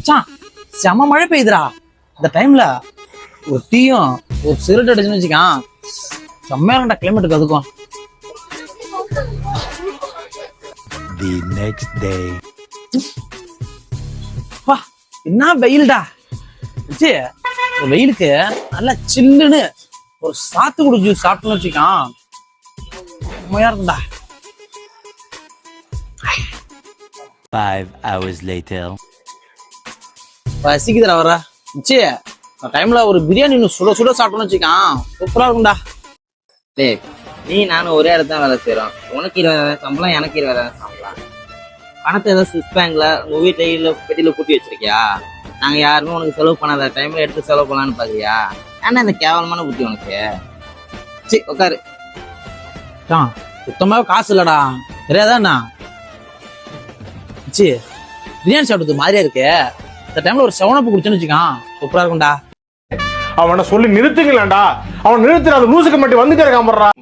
மச்சான் செம மழை பெய்யுதுடா. இந்த டைம்ல ஒரு டீயும் ஒரு சிகரெட் அடிச்சுன்னு வச்சுக்கான், செம்மையா இருக்கும்டா கிளைமேட்டுக்கு. அதுக்கும் The next day. வா என்ன வெயில்டா. இந்த வெயிலுக்கு நல்லா சில்லுன்னு ஒரு சாத்துக்குடி ஜூஸ் சாப்பிட்டோம்னு வச்சுக்கான், செம்மையா இருக்கும்டா. 5 hours later. பசிக்குதுடா வர ச்சே. இந்த டைம்ல ஒரு பிரியாணி இன்னும் சுட சுட சாப்பிட்டோம்னு வச்சுக்கான், சூப்பரா இருக்கும்டா. டேய், நீ நானும் ஒரே இடத்துல தான் வேலை செய்யறோம். உனக்கு 20,000 சம்பளம், எனக்கு 20,000 சம்பளம். பணத்தை ஏதாவது ஸ்விஸ் பேங்க்ல உங்க வீட்டுல பெட்டியில கூட்டி வச்சிருக்கியா? நாங்க யாருமே உனக்கு செலவு பண்ணாத டைம்ல எடுத்து செலவு பண்ணலான்னு பாக்குறியா? ஏன்னா இந்த கேவலமான புத்தி உனக்கு. சரி உட்காரு. சுத்தமாவே காசு இல்லடா, தெரியாதாண்ணா. ச்சே பிரியாணி சாப்பிட்டது மாதிரியா இருக்கு. இந்த டைம்ல ஒரு 7up குடிச்சோன்னு வச்சுக்கான், சூப்பரா இருக்கும்டா. அவனை சொல்லி நிறுத்துங்களேன்டா. அவன் நிறுத்துற அந்த லூசுக்கு மட்டும் வந்துட்டே இருக்கான்.